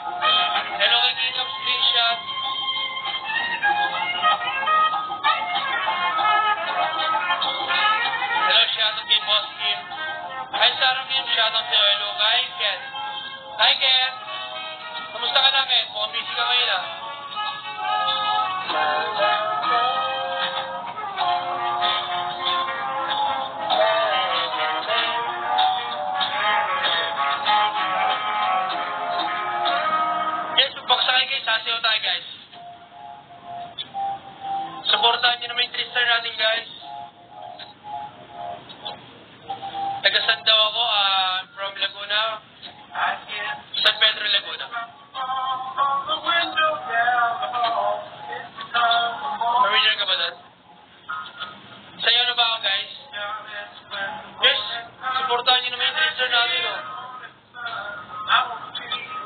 Hello kay King of Screenshot. Hello, shoutout kay Boss Kim. Hi, Sarah Kim. Shoutout sa'yo. Hello kay Ken. Hi, Ken. Kamusta ka na, Ken? Mukhang busy ka ngayon, ah. Yes, magbaksakin kayo. Sasayaw tayo, guys. Supportahan nyo naman yung 3-star natin, guys.